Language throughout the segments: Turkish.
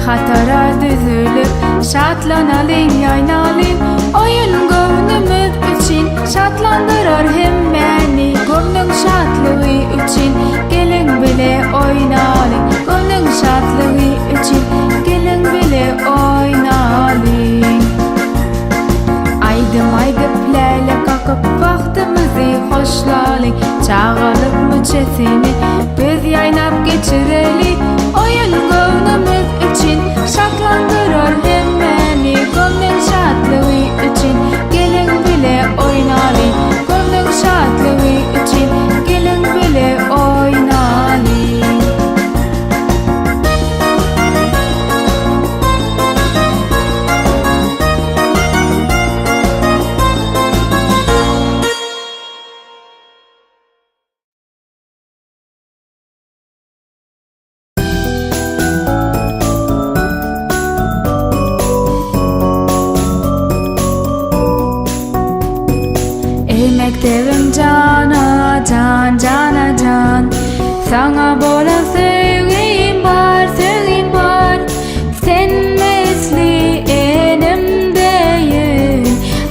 hatara düzülüp şatlanalım yaynalım. Oyun gönlümüz için şatlandırır hem beni. Gönlün şatlığı için gelin bile oynalım. Gönlün şatlığı için gelin bile oynalım. Aydım lele kakıp vaktimizi hoşlalım. Çağalıp müçesini biz yaynap geçirelim. Oyun gönlümüz için şatlandırır hem beni. Gönlün şatlığı için gelin bile oynalım. Gönlün şatlığı için gelin bile oynalım. Mektebim cana can cana can. Sana bolan sevgim var. Sen mesli enimdeyin.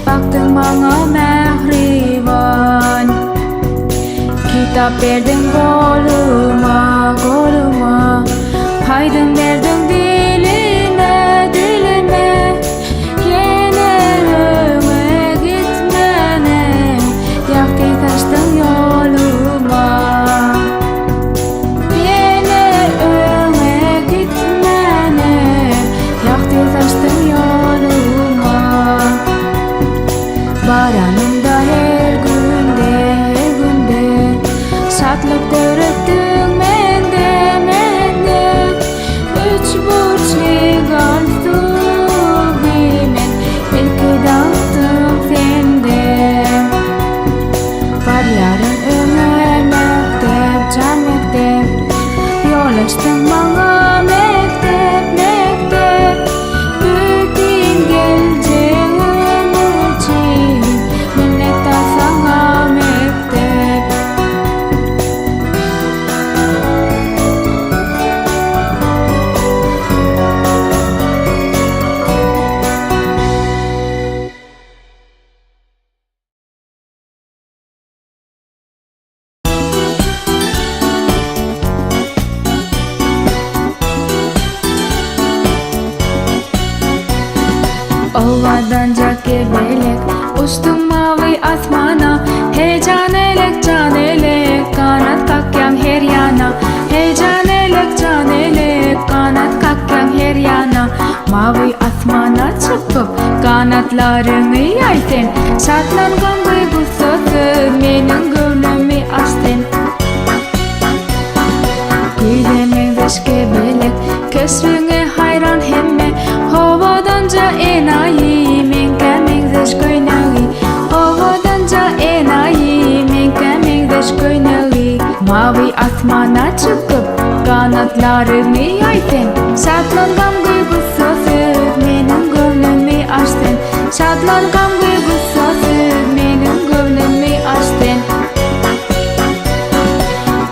Baktın bana mehriban. Kitap verdin koluma. Haydın verdin dilime. Yenerime gitmene. Yaktı taştın yoluma. Yenerime gitmene. Yaktı taştın yoluma. Baranımda her günde şatlık dörttün mende. Üç burçlu galstuk bimen ilk dağıttım sende. Var yarın ömür mektep, can mektep. Yol açtın bana mektep. Bütün geleceğim için minnettar sana mektep. Ovadan gebelek uçtum mavi asmana. Hey can elek kanat kakyan her yana. Hey can elek kanat kakyan her yana. Mavi asmana çıkıp kanatlarını yaysen. Şatlangan duygusuz menin gönlümü açtın. Güzemin beş gebelek kösrüğe hayran hemme. Havadanca enayi menkemin deş köynağı. Havadanca enayi menkemin deş köynağı. Mavi asmana çıkıp kanatlarını yaysen. Şatlangan duygusuz menin gönlümü açtın. Şatlangan duygusuz menin gönlümü açtın.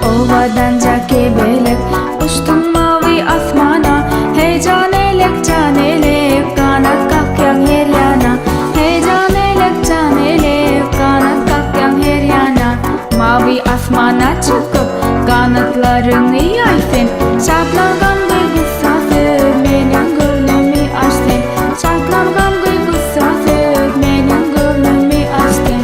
Ovadanca gebelek uçtum mavi asmana. Hey can elek kanat kakyan her yana. Hey can elek kanat kakyan her yana. Mavi asmana çıkıp kanatlarını yaysen. Şatlangan duygusuz menin gönlümü açtın. Şatlangan duygusuz menin gönlümü açtın.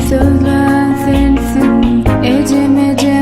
Sözlen sensin, ecem ecem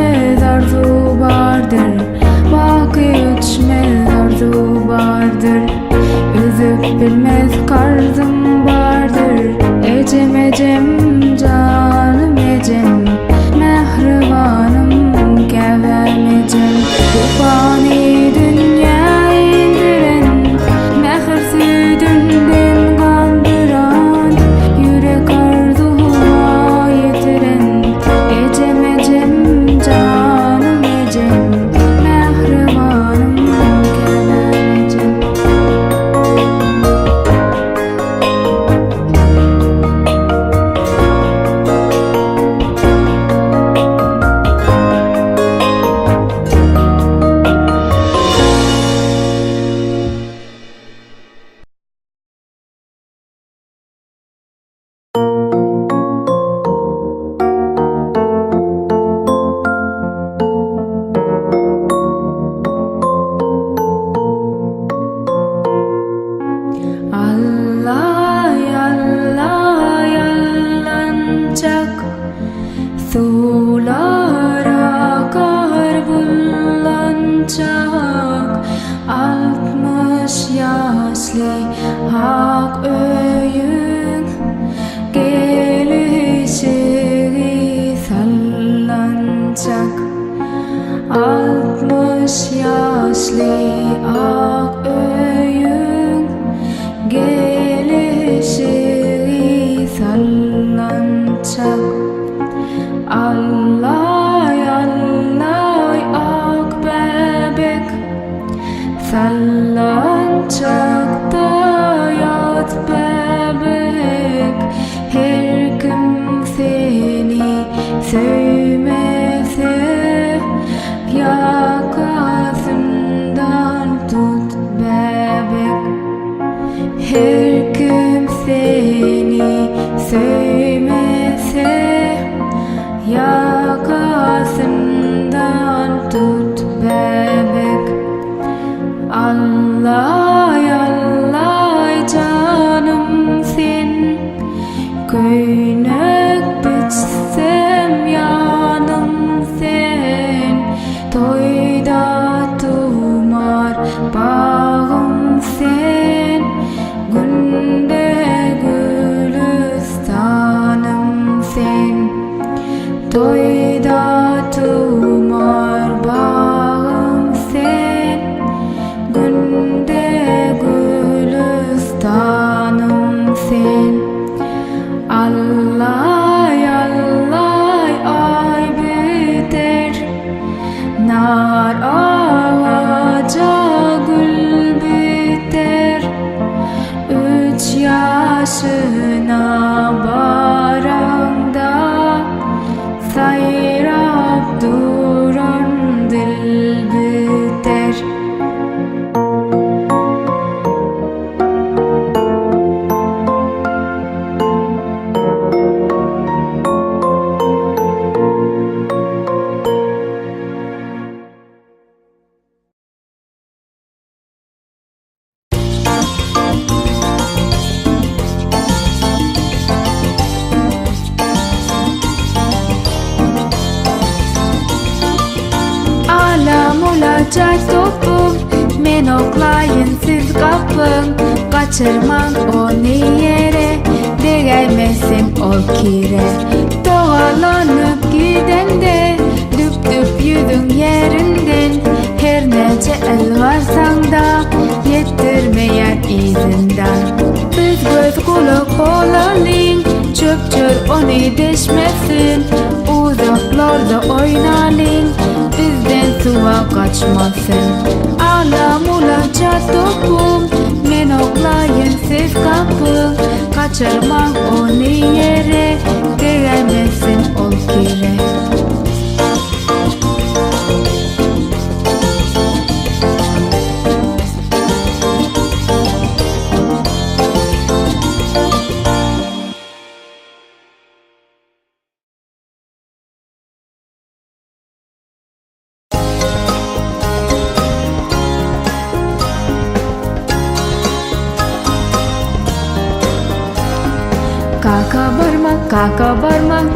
üçmez arzu vardır, vakı üçmez arzu vardır. Üzüp bilmez karzım vardır. Ecem ecem canım ecem, mehribanım kevem ecem. Bu fani dünya indiren, mehir südünden kandıran, yürek arzuğa yetiren. Ecem ecem canım ecem, mehribanım kevem ecem. Allah Allah yalanacak, sulara kar bullanacak. 60 yaşlı hak öyün, gelişi sallanacak. 60 yaşlı hak öyün, gelişi sallanacak. Allah Allah ak bebek sallanacak da yat bebek. Her kim seni sevmese, yakasından tut bebek. Her kim seni sevmese, yakasından tut bebek. Allah Allah canım sen, köynek bitsem yanım sen. Toyda tumar bağım sen, günde gülistanım sen. Toyda tumar bağım sen, günde gülistanım sen. Allah Allah ay biter, nar ağaca gül biter. 3 yaşına baranda, sayrap duran dil biter. Olacak topum, men oklayın siz kapın. Kaçırmam onu yere, değmesin o kire. Doğalanıp gidende, düp düp yüzün yerinden. Her nece el varsan da, yettirmeyen izinden. Biz göz kulak olalım, çöp çöp onu deşmesin. Uzaklarda oynalım, bizden suva kaçmasın. Alam olacak topum, men oklayın siz kapın. Kaçırmam onu yere, değmesin o kire. Kaka barmak